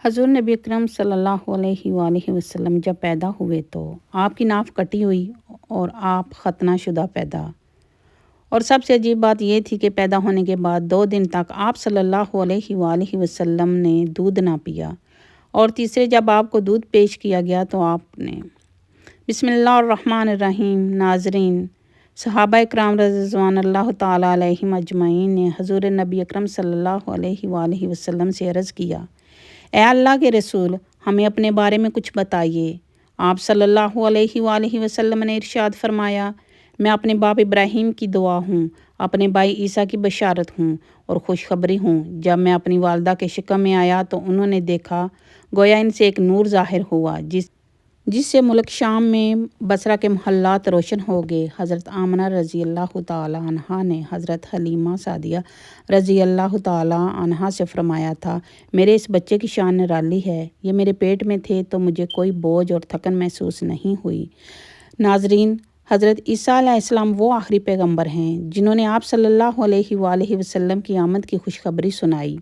حضور نبی اکرم صلی اللہ علیہ وآلہ وسلم جب پیدا ہوئے تو آپ کی ناف کٹی ہوئی اور آپ ختنہ شدہ پیدا۔ اور سب سے عجیب بات یہ تھی کہ پیدا ہونے کے بعد 2 دن تک آپ صلی اللہ علیہ وآلہ وسلم نے دودھ نہ پیا، اور تیسرے جب آپ کو دودھ پیش کیا گیا تو آپ نے بسم اللہ الرحمن الرحیم۔ ناظرین، صحابہ اکرام رضوان اللہ تعالیٰ علیہم اجمعین نے حضور نبی اکرم صلی اللہ علیہ وآلہ وسلم سے عرض کیا، اے اللہ کے رسول، ہمیں اپنے بارے میں کچھ بتائیے۔ آپ صلی اللہ علیہ وآلہ وسلم نے ارشاد فرمایا، میں اپنے باپ ابراہیم کی دعا ہوں، اپنے بھائی عیسیٰ کی بشارت ہوں اور خوشخبری ہوں۔ جب میں اپنی والدہ کے شکم میں آیا تو انہوں نے دیکھا گویا ان سے ایک نور ظاہر ہوا جس سے ملک شام میں بصرہ کے محلات روشن ہو گئے۔ حضرت آمنہ رضی اللہ تعالیٰ عنہا نے حضرت حلیمہ سعدیہ رضی اللہ تعالیٰ عنہا سے فرمایا تھا، میرے اس بچے کی شان نرالی ہے، یہ میرے پیٹ میں تھے تو مجھے کوئی بوجھ اور تھکن محسوس نہیں ہوئی۔ ناظرین، حضرت عیسیٰ علیہ السلام وہ آخری پیغمبر ہیں جنہوں نے آپ صلی اللہ علیہ وآلہ وسلم کی آمد کی خوشخبری سنائی۔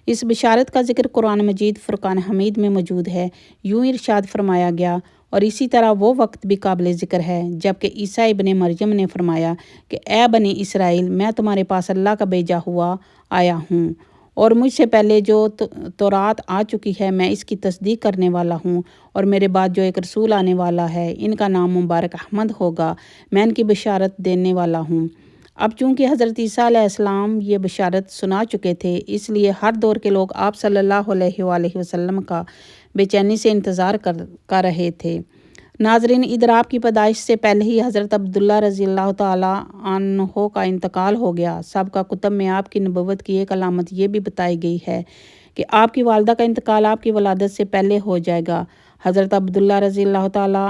اس بشارت کا ذکر قرآن مجید فرقان حمید میں موجود ہے۔ یوں ارشاد فرمایا گیا، اور اسی طرح وہ وقت بھی قابل ذکر ہے جب کہ عیسیٰ ابن مریم نے فرمایا کہ اے بنی اسرائیل، میں تمہارے پاس اللہ کا بھیجا ہوا آیا ہوں، اور مجھ سے پہلے جو تورات آ چکی ہے میں اس کی تصدیق کرنے والا ہوں، اور میرے بعد جو ایک رسول آنے والا ہے ان کا نام مبارک احمد ہوگا، میں ان کی بشارت دینے والا ہوں۔ اب چونکہ حضرت عیسیٰ علیہ السلام یہ بشارت سنا چکے تھے، اس لیے ہر دور کے لوگ آپ صلی اللہ علیہ وآلہ وسلم کا بے چینی سے انتظار کر رہے تھے۔ ناظرین، ادھر آپ کی پیدائش سے پہلے ہی حضرت عبداللہ رضی اللہ تعالیٰ عنہ کا انتقال ہو گیا۔ سابقہ کتب میں آپ کی نبوت کی ایک علامت یہ بھی بتائی گئی ہے کہ آپ کی والدہ کا انتقال آپ کی ولادت سے پہلے ہو جائے گا۔ حضرت عبداللہ رضی اللہ تعالیٰ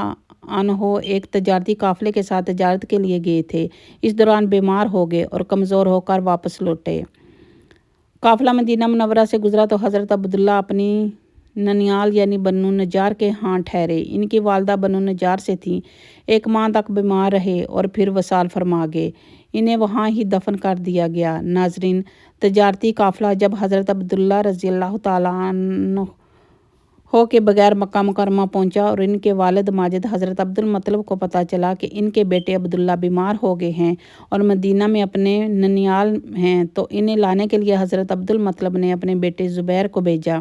عنہ ایک تجارتی قافلے کے ساتھ تجارت کے لیے گئے تھے۔ اس دوران بیمار ہو گئے اور کمزور ہو کر واپس لوٹے۔ قافلہ مدینہ منورہ سے گزرا تو حضرت عبداللہ اپنی ننیال یعنی بنو نجار کے ہاں ٹھہرے۔ ان کی والدہ بنو نجار سے تھیں۔ 1 ماہ تک بیمار رہے اور پھر وصال فرما گئے۔ انہیں وہاں ہی دفن کر دیا گیا۔ ناظرین، تجارتی قافلہ جب حضرت عبداللہ رضی اللہ تعالیٰ عنہ کے بغیر مکہ مکرمہ پہنچا اور ان کے والد ماجد حضرت عبد المطلب کو پتہ چلا کہ ان کے بیٹے عبداللہ بیمار ہو گئے ہیں اور مدینہ میں اپنے ننیال ہیں، تو انہیں لانے کے لیے حضرت عبد المطلب نے اپنے بیٹے زبیر کو بھیجا۔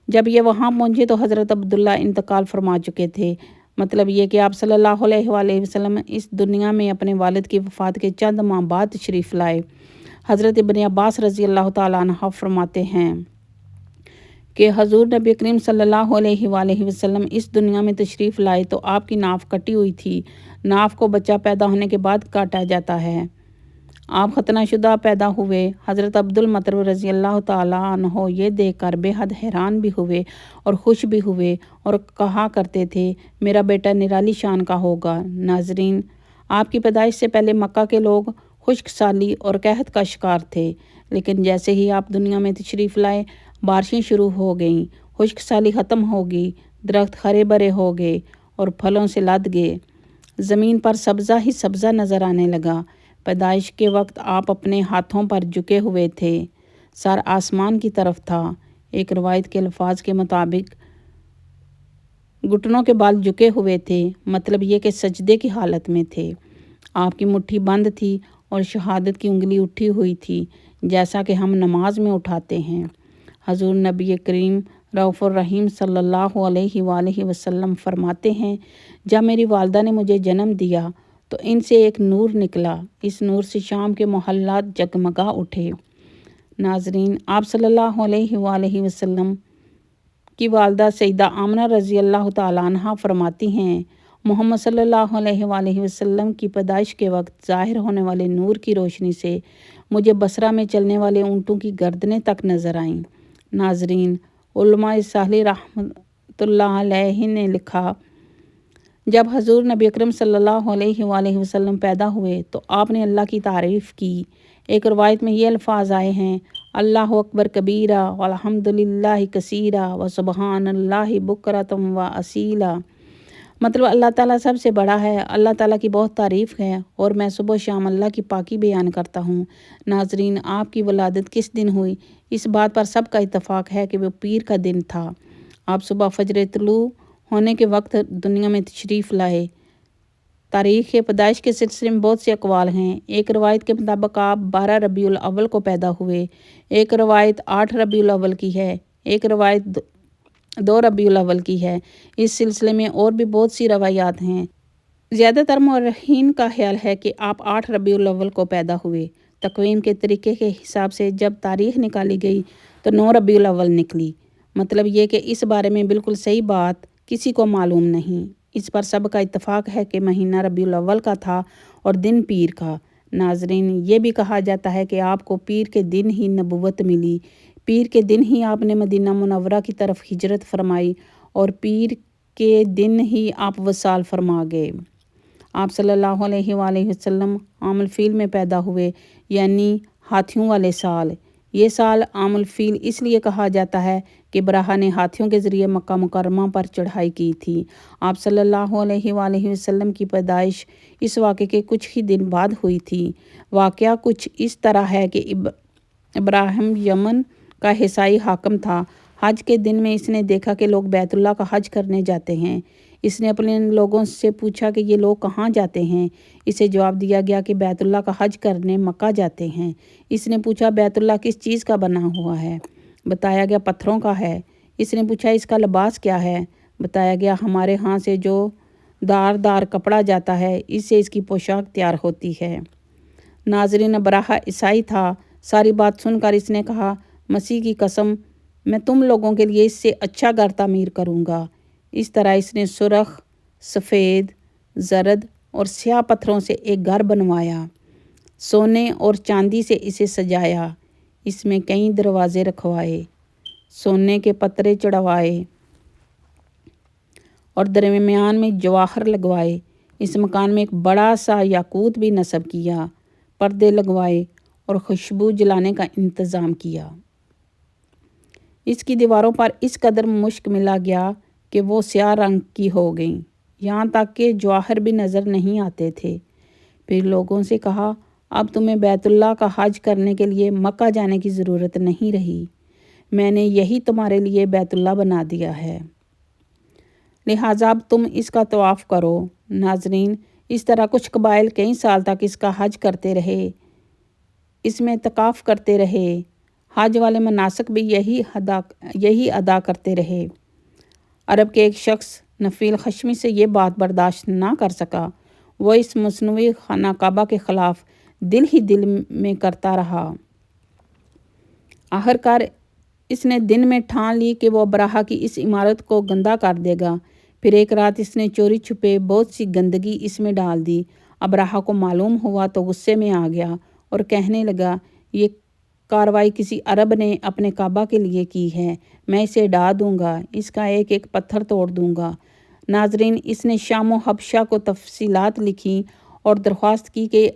جب یہ وہاں پہنچے تو حضرت عبداللہ انتقال فرما چکے تھے۔ مطلب یہ کہ آپ صلی اللہ علیہ وآلہ وسلم اس دنیا میں اپنے والد کی وفات کے چند ماہ بعد تشریف لائے۔ حضرت ابن عباس رضی اللہ تعالیٰ عنہ فرماتے ہیں کہ حضور نبی کریم صلی اللہ علیہ وآلہ وسلم اس دنیا میں تشریف لائے تو آپ کی ناف کٹی ہوئی تھی۔ ناف کو بچہ پیدا ہونے کے بعد کاٹا جاتا ہے۔ آپ ختنہ شدہ پیدا ہوئے۔ حضرت عبد المطلب رضی اللہ تعالیٰ عنہ یہ دیکھ کر بے حد حیران بھی ہوئے اور خوش بھی ہوئے، اور کہا کرتے تھے، میرا بیٹا نرالی شان کا ہوگا۔ ناظرین، آپ کی پیدائش سے پہلے مکہ کے لوگ خشک سالی اور قحط کا شکار تھے، لیکن جیسے ہی آپ دنیا میں تشریف لائے بارشیں شروع ہو گئیں، خشک سالی ختم ہو گئی، درخت ہرے بھرے ہو گئے اور پھلوں سے لد گئے، زمین پر سبزہ ہی سبزہ نظر آنے لگا۔ پیدائش کے وقت آپ اپنے ہاتھوں پر جھکے ہوئے تھے، سر آسمان کی طرف تھا۔ ایک روایت کے الفاظ کے مطابق گھٹنوں کے بال جھکے ہوئے تھے، مطلب یہ کہ سجدے کی حالت میں تھے۔ آپ کی مٹھی بند تھی اور شہادت کی انگلی اٹھی ہوئی تھی، جیسا کہ ہم نماز میں اٹھاتے ہیں۔ حضور نبی کریم رؤوف الرحیم صلی اللہ علیہ وآلہ وسلم فرماتے ہیں، جب میری والدہ نے مجھے جنم دیا تو ان سے ایک نور نکلا، اس نور سے شام کے محلات جگمگا اٹھے۔ ناظرین، آپ صلی اللہ علیہ وآلہ وسلم کی والدہ سیدہ آمنہ رضی اللہ تعالیٰ عنہا فرماتی ہیں، محمد صلی اللہ علیہ وآلہ وسلم کی پیدائش کے وقت ظاہر ہونے والے نور کی روشنی سے مجھے بصرہ میں چلنے والے اونٹوں کی گردنیں تک نظر آئیں۔ ناظرین، علماء صالح رحمۃ اللہ علیہ نے لکھا، جب حضور نبی اکرم صلی اللہ علیہ وآلہ وسلم پیدا ہوئے تو آپ نے اللہ کی تعریف کی۔ ایک روایت میں یہ الفاظ آئے ہیں، اللہ اکبر کبیرہ والحمد للہ کثیرہ وسبحان اللہ بکرۃ و اصیلا۔ مطلب اللہ تعالیٰ سب سے بڑا ہے، اللہ تعالیٰ کی بہت تعریف ہے اور میں صبح و شام اللہ کی پاکی بیان کرتا ہوں۔ ناظرین، آپ کی ولادت کس دن ہوئی؟ اس بات پر سب کا اتفاق ہے کہ وہ پیر کا دن تھا۔ آپ صبح فجر طلوع ہونے کے وقت دنیا میں تشریف لائے۔ تاریخ پیدائش کے سلسلے میں بہت سے اقوال ہیں۔ ایک روایت کے مطابق آپ 12 ربیع الاول کو پیدا ہوئے، ایک روایت 8 ربیع الاول کی ہے، ایک روایت 2 ربیع الاول کی ہے۔ اس سلسلے میں اور بھی بہت سی روایات ہیں۔ زیادہ تر مورخین کا خیال ہے کہ آپ 8 ربیع الاول کو پیدا ہوئے۔ تقویم کے طریقے کے حساب سے جب تاریخ نکالی گئی تو 9 ربیع الاول نکلی۔ مطلب یہ کہ اس بارے میں بالکل صحیح بات کسی کو معلوم نہیں۔ اس پر سب کا اتفاق ہے کہ مہینہ ربیع الاول کا تھا اور دن پیر کا۔ ناظرین، یہ بھی کہا جاتا ہے کہ آپ کو پیر کے دن ہی نبوت ملی، پیر کے دن ہی آپ نے مدینہ منورہ کی طرف ہجرت فرمائی اور پیر کے دن ہی آپ وصال فرما گئے۔ آپ صلی اللہ علیہ وآلہ وسلم عام الفیل میں پیدا ہوئے، یعنی ہاتھیوں والے سال۔ یہ سال عام الفیل اس لیے کہا جاتا ہے کہ ابراہیم نے ہاتھیوں کے ذریعے مکہ مکرمہ پر چڑھائی کی تھی۔ آپ صلی اللہ علیہ وآلہ وسلم کی پیدائش اس واقعے کے کچھ ہی دن بعد ہوئی تھی۔ واقعہ کچھ اس طرح ہے کہ ابراہیم یمن کا عیسائی حاکم تھا۔ حج کے دن میں اس نے دیکھا کہ لوگ بیت اللہ کا حج کرنے جاتے ہیں۔ اس نے اپنے لوگوں سے پوچھا کہ یہ لوگ کہاں جاتے ہیں؟ اسے جواب دیا گیا کہ بیت اللہ کا حج کرنے مکہ جاتے ہیں۔ اس نے پوچھا بیت اللہ کس چیز کا بنا ہوا ہے؟ بتایا گیا پتھروں کا ہے۔ اس نے پوچھا اس کا لباس کیا ہے؟ بتایا گیا ہمارے ہاں سے جو دار کپڑا جاتا ہے اس سے اس کی پوشاک تیار ہوتی ہے۔ ناظرین، ابراہیم عیسائی تھا۔ ساری بات سن کر اس نے کہا مسیح کی قسم میں تم لوگوں کے لیے اس سے اچھا گھر تعمیر کروں گا۔ اس طرح اس نے سرخ، سفید، زرد اور سیاہ پتھروں سے ایک گھر بنوایا، سونے اور چاندی سے اسے سجایا، اس میں کئی دروازے رکھوائے، سونے کے پترے چڑھوائے اور درمیان میں جواہر لگوائے۔ اس مکان میں ایک بڑا سا یاقوت بھی نصب کیا، پردے لگوائے اور خوشبو جلانے کا انتظام کیا۔ اس کی دیواروں پر اس قدر مشک ملا گیا کہ وہ سیاہ رنگ کی ہو گئیں، یہاں تک کہ جواہر بھی نظر نہیں آتے تھے۔ پھر لوگوں سے کہا اب تمہیں بیت اللہ کا حج کرنے کے لیے مکہ جانے کی ضرورت نہیں رہی، میں نے یہی تمہارے لیے بیت اللہ بنا دیا ہے، لہٰذا اب تم اس کا طواف کرو۔ ناظرین، اس طرح کچھ قبائل کئی سال تک اس کا حج کرتے رہے، اس میں اعتکاف کرتے رہے، حج والے مناسک بھی یہی ادا کرتے رہے۔ عرب کے ایک شخص نفیل خشمی سے یہ بات برداشت نہ کر سکا، وہ اس مصنوعی خانہ کعبہ کے خلاف دل ہی دل میں کرتا رہا۔ آخرکار اس نے دن میں ٹھان لی کہ وہ ابراہیم کی اس عمارت کو گندہ کر دے گا۔ پھر ایک رات اس نے چوری چھپے بہت سی گندگی اس میں ڈال دی۔ ابراہیم کو معلوم ہوا تو غصے میں آ گیا اور کہنے لگا یہ کارروائی کسی عرب نے اپنے کعبہ کے لیے کی ہے، میں اسے ڈھا دوں گا، اس کا ایک ایک پتھر توڑ دوں گا۔ ناظرین، اس نے شام و حبشہ کو تفصیلات لکھیں اور درخواست کی کہ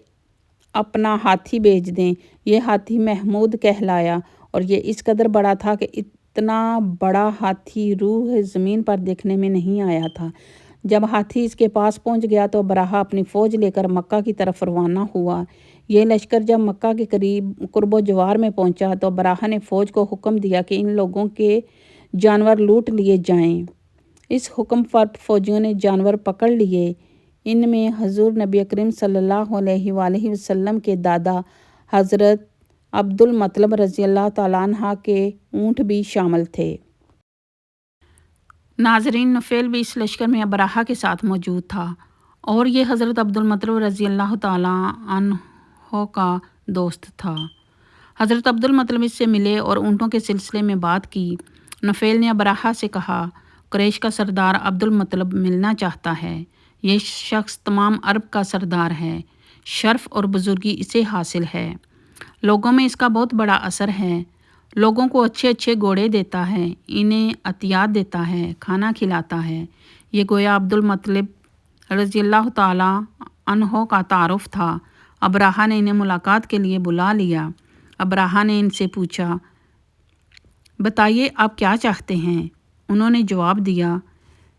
اپنا ہاتھی بھیج دیں۔ یہ ہاتھی محمود کہلایا اور یہ اس قدر بڑا تھا کہ اتنا بڑا ہاتھی روح زمین پر دیکھنے میں نہیں آیا تھا۔ جب ہاتھی اس کے پاس پہنچ گیا تو ابراہیم اپنی فوج لے کر مکہ کی طرف روانہ ہوا۔ یہ لشکر جب مکہ کے قرب و جوار میں پہنچا تو ابراہیم نے فوج کو حکم دیا کہ ان لوگوں کے جانور لوٹ لیے جائیں۔ اس حکم پر فوجیوں نے جانور پکڑ لیے۔ ان میں حضور نبی اکرم صلی اللہ علیہ وآلہ وسلم کے دادا حضرت عبد المطلب رضی اللہ تعالیٰ عنہ کے اونٹ بھی شامل تھے۔ ناظرین، نفیل بھی اس لشکر میں ابراہیم کے ساتھ موجود تھا اور یہ حضرت عبد المطلب رضی اللہ تعالیٰ عنہ کا دوست تھا۔ حضرت عبد المطلب اس سے ملے اور اونٹوں کے سلسلے میں بات کی۔ نفیل نے ابراہیم سے کہا قریش کا سردار عبد المطلب ملنا چاہتا ہے، یہ شخص تمام عرب کا سردار ہے، شرف اور بزرگی اسے حاصل ہے، لوگوں میں اس کا بہت بڑا اثر ہے، لوگوں کو اچھے اچھے گھوڑے دیتا ہے، انہیں عطیات دیتا ہے، کھانا کھلاتا ہے۔ یہ گویا عبد المطلب رضی اللہ تعالیٰ عنہ کا تعارف تھا۔ ابراہیم نے انہیں ملاقات کے لیے بلا لیا۔ ابراہیم نے ان سے پوچھا بتائیے آپ کیا چاہتے ہیں؟ انہوں نے جواب دیا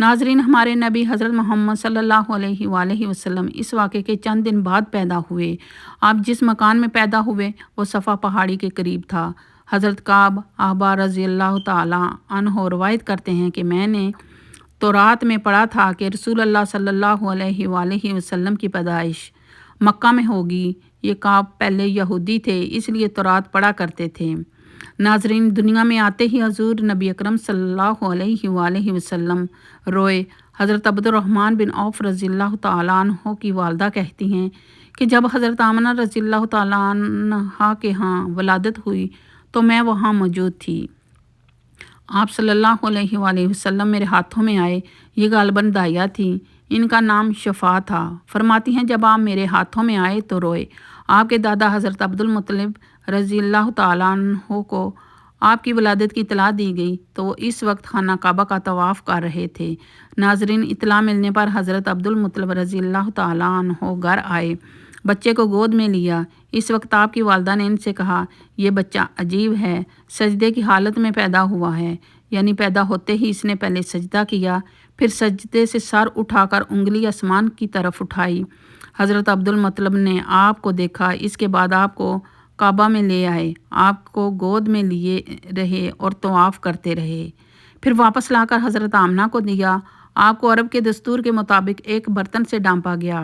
ناظرین، ہمارے نبی حضرت محمد صلی اللہ علیہ وآلہ وسلم اس واقعے کے چند دن بعد پیدا ہوئے۔ آپ جس مکان میں پیدا ہوئے وہ صفا پہاڑی کے قریب تھا۔ حضرت کعب احبار رضی اللہ تعالیٰ عنہ روایت کرتے ہیں کہ میں نے تورات میں پڑھا تھا کہ رسول اللہ صلی اللہ علیہ وآلہ وسلم کی پیدائش مکہ میں ہوگی۔ یہ کعب پہلے یہودی تھے، اس لیے تورات پڑھا کرتے تھے۔ ناظرین، دنیا میں آتے ہی حضور نبی اکرم صلی اللہ علیہ وآلہ وسلم روئے۔ حضرت عبد الرحمن بن عوف رضی اللہ تعالیٰ عنہ کی والدہ کہتی ہیں کہ جب حضرت آمنہ رضی اللہ تعالیٰ عنہا کے ہاں ولادت ہوئی تو میں وہاں موجود تھی۔ آپ صلی اللہ علیہ وآلہ وسلم میرے ہاتھوں میں آئے۔ یہ غالباً دائیا تھی، ان کا نام شفا تھا۔ فرماتی ہیں جب آپ میرے ہاتھوں میں آئے تو روئے۔ آپ کے دادا حضرت عبد المطلب رضی اللہ تعالیٰ عنہ کو آپ کی ولادت کی اطلاع دی گئی تو وہ اس وقت خانہ کعبہ کا طواف کر رہے تھے۔ ناظرین، اطلاع ملنے پر حضرت عبد المطلب رضی اللہ تعالیٰ عنہ گھر آئے، بچے کو گود میں لیا۔ اس وقت آپ کی والدہ نے ان سے کہا، یہ بچہ عجیب ہے، سجدے کی حالت میں پیدا ہوا ہے، یعنی پیدا ہوتے ہی اس نے پہلے سجدہ کیا، پھر سجدے سے سر اٹھا کر انگلی آسمان کی طرف اٹھائی۔ حضرت عبد المطلب نے آپ کو دیکھا، اس کے بعد آپ کو کعبہ میں لے آئے، آپ کو گود میں لیے رہے اور طواف کرتے رہے، پھر واپس لا کر حضرت آمنہ کو دیا۔ آپ کو عرب کے دستور کے مطابق ایک برتن سے ڈانپا گیا،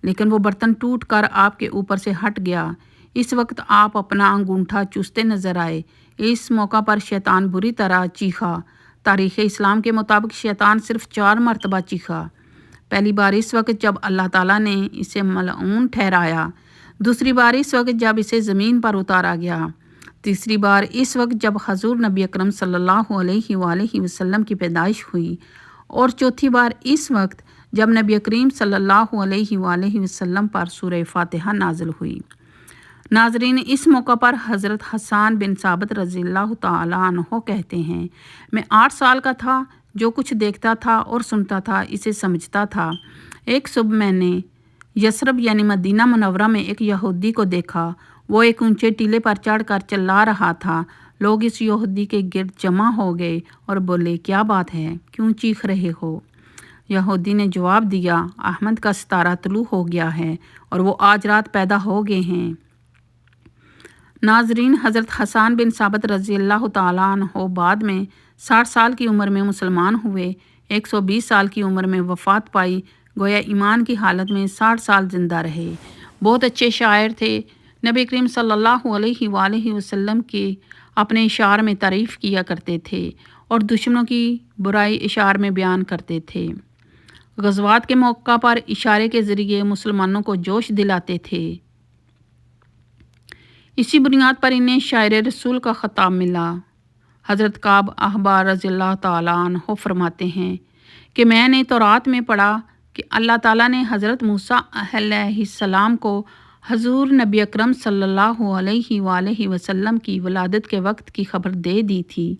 لیکن وہ برتن ٹوٹ کر آپ کے اوپر سے ہٹ گیا۔ اس وقت آپ اپنا انگوٹھا چوستے نظر آئے۔ اس موقع پر شیطان بری طرح چیخا۔ تاریخ اسلام کے مطابق شیطان صرف 4 مرتبہ چیخا۔ پہلی بار اس وقت جب اللہ تعالیٰ نے اسے ملعون ٹھہرایا، دوسری بار اس وقت جب اسے زمین پر اتارا گیا، تیسری بار اس وقت جب حضور نبی اکرم صلی اللہ علیہ وآلہ وسلم کی پیدائش ہوئی، اور چوتھی بار اس وقت جب نبی کریم صلی اللہ علیہ وآلہ وسلم پر سورہ فاتحہ نازل ہوئی۔ ناظرین، اس موقع پر حضرت حسان بن ثابت رضی اللہ تعالیٰ عنہ کہتے ہیں، میں 8 سال کا تھا، جو کچھ دیکھتا تھا اور سنتا تھا اسے سمجھتا تھا۔ ایک صبح میں نے یثرب یعنی مدینہ منورہ میں ایک یہودی کو دیکھا۔ وہ ایک اونچے ٹیلے پر چڑھ کر چلا رہا تھا۔ لوگ اس یہودی کے گرد جمع ہو گئے اور بولے، کیا بات ہے، کیوں چیخ رہے ہو؟ یہودی نے جواب دیا، احمد کا ستارہ طلوع ہو گیا ہے اور وہ آج رات پیدا ہو گئے ہیں۔ ناظرین، حضرت حسان بن ثابت رضی اللہ تعالیٰ عنہ بعد میں 60 سال کی عمر میں مسلمان ہوئے۔ 120 سال کی عمر میں وفات پائی، گویا ایمان کی حالت میں 60 سال زندہ رہے۔ بہت اچھے شاعر تھے۔ نبی کریم صلی اللہ علیہ وآلہ وسلم کی اپنے اشعار میں تعریف کیا کرتے تھے اور دشمنوں کی برائی اشعار میں بیان کرتے تھے۔ غزوات کے موقع پر اشارے کے ذریعے مسلمانوں کو جوش دلاتے تھے۔ اسی بنیاد پر انہیں شاعر رسول کا خطاب ملا۔ حضرت کعب احبار رضی اللہ تعالیٰ عنہ فرماتے ہیں کہ میں نے تورات میں پڑھا کہ اللہ تعالیٰ نے حضرت موسیٰ علیہ السلام کو حضور نبی اکرم صلی اللہ علیہ وآلہ وسلم کی ولادت کے وقت کی خبر دے دی تھی،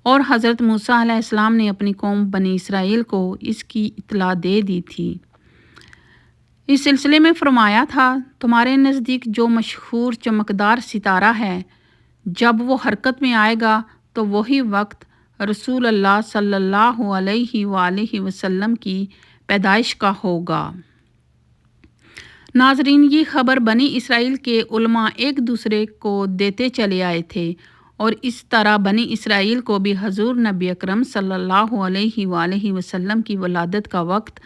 اور حضرت موسیٰ علیہ السلام نے اپنی قوم بنی اسرائیل کو اس کی اطلاع دے دی تھی۔ اس سلسلے میں فرمایا تھا، تمہارے نزدیک جو مشہور چمکدار ستارہ ہے، جب وہ حرکت میں آئے گا تو وہی وقت رسول اللہ صلی اللہ علیہ وآلہ وسلم کی پیدائش کا ہوگا۔ ناظرین، یہ خبر بنی اسرائیل کے علماء ایک دوسرے کو دیتے چلے آئے تھے، اور اس طرح بنی اسرائیل کو بھی حضور نبی اکرم صلی اللہ علیہ وآلہ وسلم کی ولادت کا وقت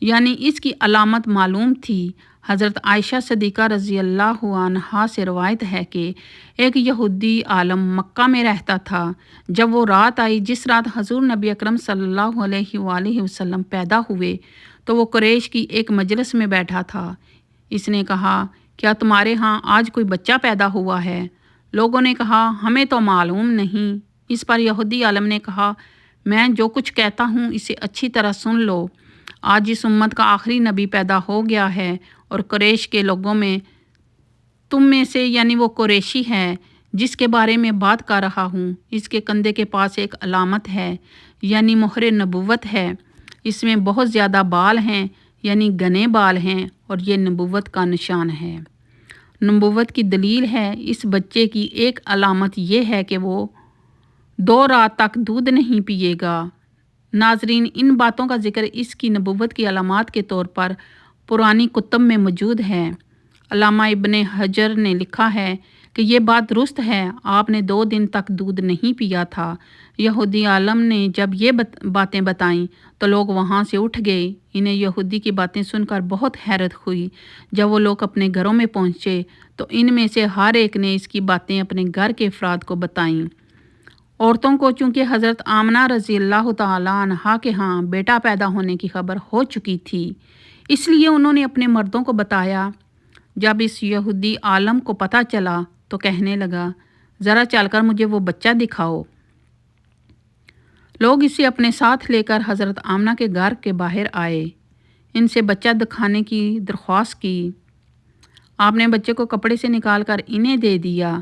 یعنی اس کی علامت معلوم تھی۔ حضرت عائشہ صدیقہ رضی اللہ عنہا سے روایت ہے کہ ایک یہودی عالم مکہ میں رہتا تھا۔ جب وہ رات آئی جس رات حضور نبی اکرم صلی اللہ علیہ وآلہ وسلم پیدا ہوئے تو وہ قریش کی ایک مجلس میں بیٹھا تھا۔ اس نے کہا، کیا تمہارے ہاں آج کوئی بچہ پیدا ہوا ہے؟ لوگوں نے کہا، ہمیں تو معلوم نہیں۔ اس پر یہودی عالم نے کہا، میں جو کچھ کہتا ہوں اسے اچھی طرح سن لو۔ آج اس امت کا آخری نبی پیدا ہو گیا ہے، اور قریش کے لوگوں میں تم میں سے یعنی وہ قریشی ہے جس کے بارے میں بات کر رہا ہوں، اس کے کندھے کے پاس ایک علامت ہے یعنی مہر نبوت ہے۔ اس میں بہت زیادہ بال ہیں یعنی گھنے بال ہیں، اور یہ نبوت کا نشان ہے۔ نبوت کی دلیل ہے۔ اس بچے کی ایک علامت یہ ہے کہ وہ 2 رات تک دودھ نہیں پیے گا، ناظرین، ان باتوں کا ذکر اس کی نبوت کی علامات کے طور پر پرانی کتب میں موجود ہے۔ علامہ ابن حجر نے لکھا ہے کہ یہ بات درست ہے، آپ نے 2 دن تک دودھ نہیں پیا تھا۔ یہودی عالم نے جب یہ باتیں بتائیں تو لوگ وہاں سے اٹھ گئے۔ انہیں یہودی کی باتیں سن کر بہت حیرت ہوئی۔ جب وہ لوگ اپنے گھروں میں پہنچے تو ان میں سے ہر ایک نے اس کی باتیں اپنے گھر کے افراد کو بتائیں۔ عورتوں کو چونکہ حضرت آمنہ رضی اللہ تعالیٰ عنہا کے ہاں بیٹا پیدا ہونے کی خبر ہو چکی تھی، اس لیے انہوں نے اپنے مردوں کو بتایا۔ جب اس یہودی عالم کو پتہ چلا تو کہنے لگا، ذرا چل کر مجھے وہ بچہ دکھاؤ۔ لوگ اسے اپنے ساتھ لے کر حضرت آمنہ کے گھر کے باہر آئے، ان سے بچہ دکھانے کی درخواست کی۔ آپ نے بچے کو کپڑے سے نکال کر انہیں دے دیا۔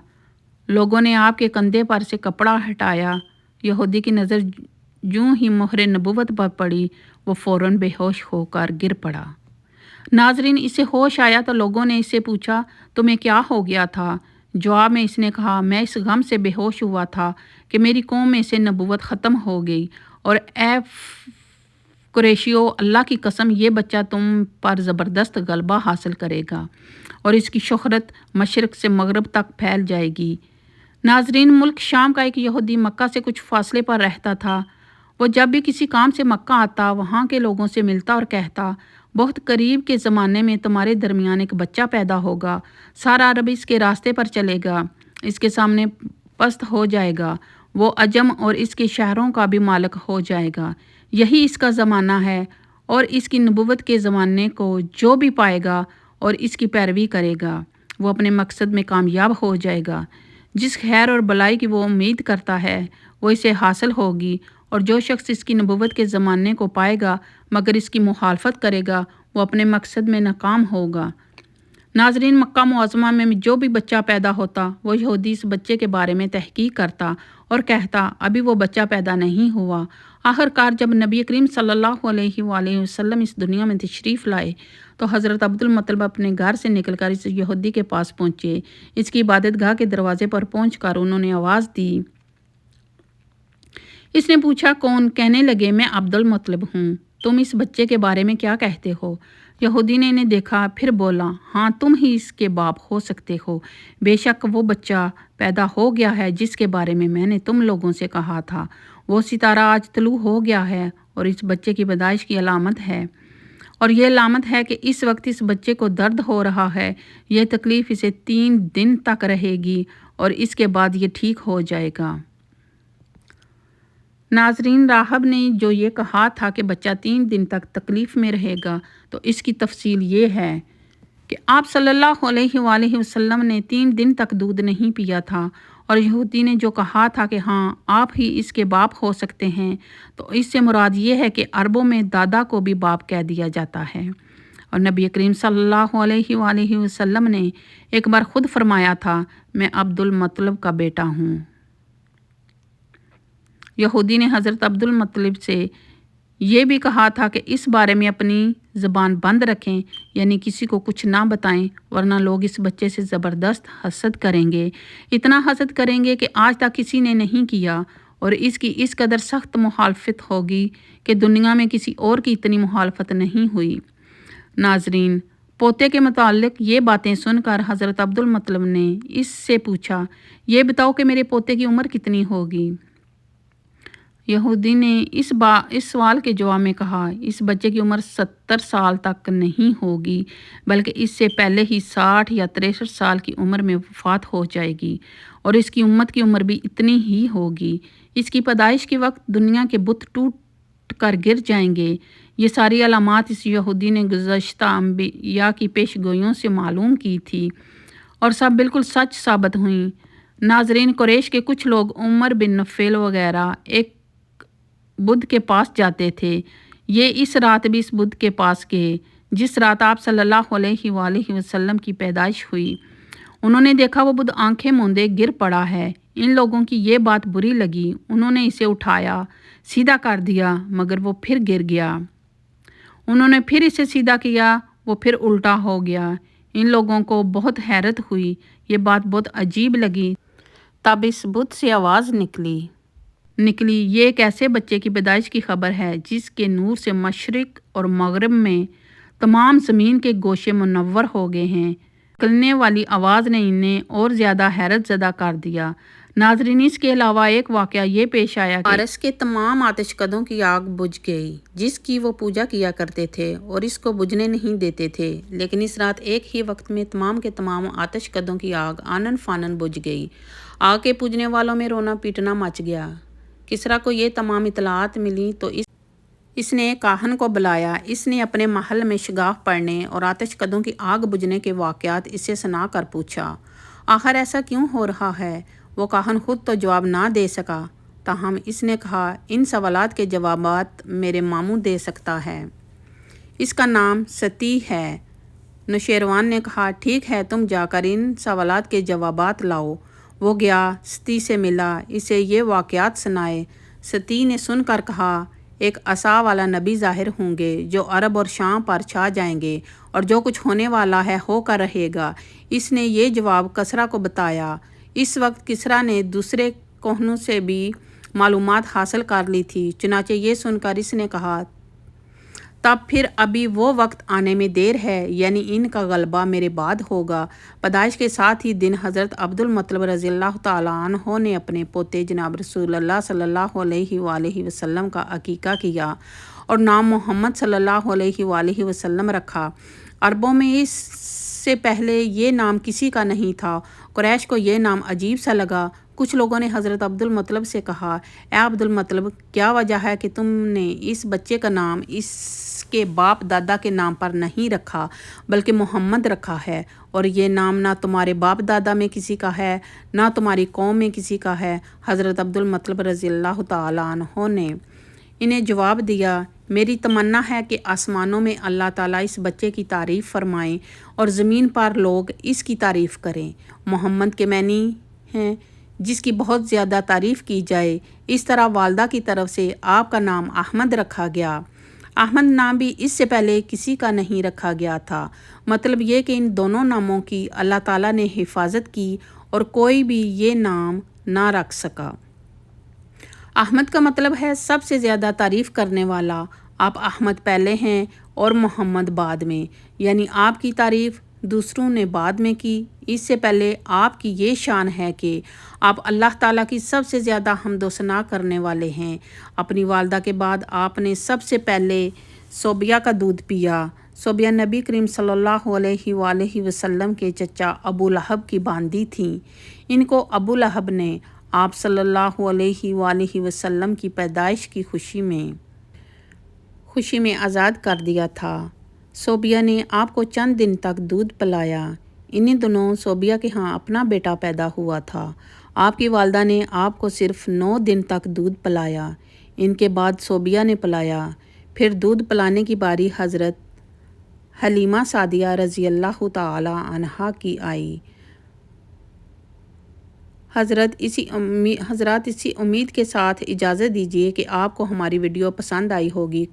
لوگوں نے آپ کے کندھے پر سے کپڑا ہٹایا۔ یہودی کی نظر جوں ہی مہر نبوت پر پڑی، وہ فوراً بے ہوش ہو کر گر پڑا۔ ناظرین، اسے ہوش آیا تو لوگوں نے اس سے پوچھا، تمہیں کیا ہو گیا تھا؟ جواب میں اس نے کہا، میں اس غم سے بے ہوش ہوا تھا کہ میری قوم میں سے نبوت ختم ہو گئی، اور اے قریشیو، اللہ کی قسم، یہ بچہ تم پر زبردست غلبہ حاصل کرے گا اور اس کی شہرت مشرق سے مغرب تک پھیل جائے گی۔ ناظرین، ملک شام کا ایک یہودی مکہ سے کچھ فاصلے پر رہتا تھا۔ وہ جب بھی کسی کام سے مکہ آتا، وہاں کے لوگوں سے ملتا اور کہتا، بہت قریب کے زمانے میں تمہارے درمیان ایک بچہ پیدا ہوگا، سارا عرب اس کے راستے پر چلے گا، اس کے سامنے پست ہو جائے گا، وہ عجم اور اس کے شہروں کا بھی مالک ہو جائے گا۔ یہی اس کا زمانہ ہے، اور اس کی نبوت کے زمانے کو جو بھی پائے گا اور اس کی پیروی کرے گا، وہ اپنے مقصد میں کامیاب ہو جائے گا۔ جس خیر اور بلائی کی وہ امید کرتا ہے، وہ اسے حاصل ہوگی، اور جو شخص اس کی نبوت کے زمانے کو پائے گا مگر اس کی مخالفت کرے گا، وہ اپنے مقصد میں ناکام ہوگا۔ ناظرین، مکہ معظمہ میں جو بھی بچہ پیدا ہوتا، وہ یہودی اس بچے کے بارے میں تحقیق کرتا اور کہتا، ابھی وہ بچہ پیدا نہیں ہوا۔ آخر کار جب نبی کریم صلی اللہ علیہ وآلہ وسلم اس دنیا میں تشریف لائے تو حضرت عبد المطلب اپنے گھر سے نکل کر اس یہودی کے پاس پہنچے۔ اس کی عبادت گاہ کے دروازے پر پہنچ کر انہوں نے آواز دی۔ اس نے پوچھا، کون؟ کہنے لگے، میں عبد المطلب ہوں، تم اس بچے کے بارے میں کیا کہتے ہو؟ یہودی نے انہیں دیکھا، پھر بولا، ہاں، تم ہی اس کے باپ ہو سکتے ہو۔ بے شک وہ بچہ پیدا ہو گیا ہے جس کے بارے میں نے تم لوگوں سے کہا تھا، وہ ستارہ آج طلوع ہو گیا ہے، اور اس بچے کی پیدائش کی علامت ہے، اور یہ علامت ہے کہ اس وقت اس بچے کو درد ہو رہا ہے، یہ تکلیف اسے 3 دن تک رہے گی اور اس کے بعد یہ ٹھیک ہو جائے گا۔ ناظرین، راہب نے جو یہ کہا تھا کہ بچہ 3 دن تک تکلیف میں رہے گا، تو اس کی تفصیل یہ ہے کہ آپ صلی اللہ علیہ وآلہ وسلم نے 3 دن تک دودھ نہیں پیا تھا، اور یہودی نے جو کہا تھا کہ ہاں، آپ ہی اس کے باپ ہو سکتے ہیں، تو اس سے مراد یہ ہے کہ عربوں میں دادا کو بھی باپ کہہ دیا جاتا ہے، اور نبی کریم صلی اللہ علیہ وآلہ وسلم نے ایک بار خود فرمایا تھا، میں عبد المطلب کا بیٹا ہوں۔ یہودی نے حضرت عبد المطلب سے یہ بھی کہا تھا کہ اس بارے میں اپنی زبان بند رکھیں، یعنی کسی کو کچھ نہ بتائیں، ورنہ لوگ اس بچے سے زبردست حسد کریں گے، اتنا حسد کریں گے کہ آج تک کسی نے نہیں کیا، اور اس کی اس قدر سخت مخالفت ہوگی کہ دنیا میں کسی اور کی اتنی مخالفت نہیں ہوئی۔ ناظرین، پوتے کے متعلق یہ باتیں سن کر حضرت عبد المطلب نے اس سے پوچھا، یہ بتاؤ کہ میرے پوتے کی عمر کتنی ہوگی؟ یہودی نے اس سوال کے جواب میں کہا، اس بچے کی عمر 70 سال تک نہیں ہوگی، بلکہ اس سے پہلے ہی 60 یا 63 سال کی عمر میں وفات ہو جائے گی، اور اس کی امت کی عمر بھی اتنی ہی ہوگی۔ اس کی پیدائش کے وقت دنیا کے بت ٹوٹ کر گر جائیں گے۔ یہ ساری علامات اس یہودی نے گزشتہ انبیاء کی پیش گوئیوں سے معلوم کی تھی، اور سب بالکل سچ ثابت ہوئیں۔ ناظرین، قریش کے کچھ لوگ عمر بن نفیل وغیرہ ایک بدھ کے پاس جاتے تھے۔ یہ اس رات بھی اس بدھ کے پاس گئے جس رات آپ صلی اللہ علیہ وآلہ وسلم کی پیدائش ہوئی۔ انہوں نے دیکھا وہ بدھ آنکھیں موندے گر پڑا ہے۔ ان لوگوں کی یہ بات بری لگی، انہوں نے اسے اٹھایا، سیدھا کر دیا، مگر وہ پھر گر گیا۔ انہوں نے پھر اسے سیدھا کیا، وہ پھر الٹا ہو گیا۔ ان لوگوں کو بہت حیرت ہوئی، یہ بات بہت عجیب لگی۔ تب اس بدھ سے آواز نکلی، نکلی۔ یہ ایک ایسے بچے کی پیدائش کی خبر ہے جس کے نور سے مشرق اور مغرب میں تمام زمین کے گوشے منور ہو گئے ہیں۔ نکلنے والی آواز نے انہیں اور زیادہ حیرت زدہ کر دیا۔ ناظرین، اس کے علاوہ ایک واقعہ یہ پیش آیا کہ پارس کے تمام آتش کدوں کی آگ بجھ گئی جس کی وہ پوجا کیا کرتے تھے اور اس کو بجھنے نہیں دیتے تھے، لیکن اس رات ایک ہی وقت میں تمام کے تمام آتش کدوں کی آگ آنن فانن بجھ گئی۔ آگ کے پوجنے والوں میں رونا پیٹنا مچ گیا۔ کسریٰ کو یہ تمام اطلاعات ملی تو اس نے کاہن کو بلایا۔ اس نے اپنے محل میں شگاف پڑھنے اور آتش کدوں کی آگ بجھنے کے واقعات اس سے سنا کر پوچھا، آخر ایسا کیوں ہو رہا ہے؟ وہ کاہن خود تو جواب نہ دے سکا، تاہم اس نے کہا، ان سوالات کے جوابات میرے ماموں دے سکتا ہے۔ اس کا نام ستی ہے۔ نوشیروان نے کہا، ٹھیک ہے، تم جا کر ان سوالات کے جوابات لاؤ۔ وہ گیا، ستی سے ملا، اسے یہ واقعات سنائے۔ ستی نے سن کر کہا، ایک عصا والا نبی ظاہر ہوں گے جو عرب اور شام پر چھا جائیں گے اور جو کچھ ہونے والا ہے ہو کر رہے گا۔ اس نے یہ جواب کسریٰ کو بتایا۔ اس وقت کسریٰ نے دوسرے کوہنوں سے بھی معلومات حاصل کر لی تھی، چنانچہ یہ سن کر اس نے کہا، تب پھر ابھی وہ وقت آنے میں دیر ہے، یعنی ان کا غلبہ میرے بعد ہوگا۔ پیدائش کے ساتھ ہی دن حضرت عبد المطلب رضی اللہ تعالیٰ عنہ نے اپنے پوتے جناب رسول اللہ صلی اللہ علیہ وآلہ وسلم کا عقیقہ کیا اور نام محمد صلی اللہ علیہ وآلہ وسلم رکھا۔ عربوں میں اس سے پہلے یہ نام کسی کا نہیں تھا۔ قریش کو یہ نام عجیب سا لگا۔ کچھ لوگوں نے حضرت عبد المطلب سے کہا، اے عبد المطلب، کیا وجہ ہے کہ تم نے اس بچے کا نام اس کے باپ دادا کے نام پر نہیں رکھا بلکہ محمد رکھا ہے، اور یہ نام نہ تمہارے باپ دادا میں کسی کا ہے نہ تمہاری قوم میں کسی کا ہے؟ حضرت عبد المطلب رضی اللہ تعالیٰ عنہ نے انہیں جواب دیا، میری تمنا ہے کہ آسمانوں میں اللہ تعالیٰ اس بچے کی تعریف فرمائیں اور زمین پر لوگ اس کی تعریف کریں۔ محمد کے معنی ہیں جس کی بہت زیادہ تعریف کی جائے۔ اس طرح والدہ کی طرف سے آپ کا نام احمد رکھا گیا۔ احمد نام بھی اس سے پہلے کسی کا نہیں رکھا گیا تھا۔ مطلب یہ کہ ان دونوں ناموں کی اللہ تعالیٰ نے حفاظت کی اور کوئی بھی یہ نام نہ رکھ سکا۔ احمد کا مطلب ہے سب سے زیادہ تعریف کرنے والا۔ آپ احمد پہلے ہیں اور محمد بعد میں، یعنی آپ کی تعریف دوسروں نے بعد میں کی۔ اس سے پہلے آپ کی یہ شان ہے کہ آپ اللہ تعالیٰ کی سب سے زیادہ حمد و ثنا کرنے والے ہیں۔ اپنی والدہ کے بعد آپ نے سب سے پہلے صوبیہ کا دودھ پیا۔ صوبیہ نبی کریم صلی اللہ علیہ وآلہ وسلم کے چچا ابو لہب کی باندی تھیں۔ ان کو ابو لہب نے آپ صلی اللہ علیہ وآلہ وسلم کی پیدائش کی خوشی میں آزاد کر دیا تھا۔ صوبیہ نے آپ کو چند دن تک دودھ پلایا۔ انہی دنوں صوبیہ کے ہاں اپنا بیٹا پیدا ہوا تھا۔ آپ کی والدہ نے آپ کو صرف 9 دن تک دودھ پلایا۔ ان کے بعد صوبیہ نے پلایا۔ پھر دودھ پلانے کی باری حضرت حلیمہ سعدیہ رضی اللہ تعالیٰ عنہا کی آئی۔ حضرات اسی امید کے ساتھ اجازت دیجیے کہ آپ کو ہماری ویڈیو پسند آئی ہوگی۔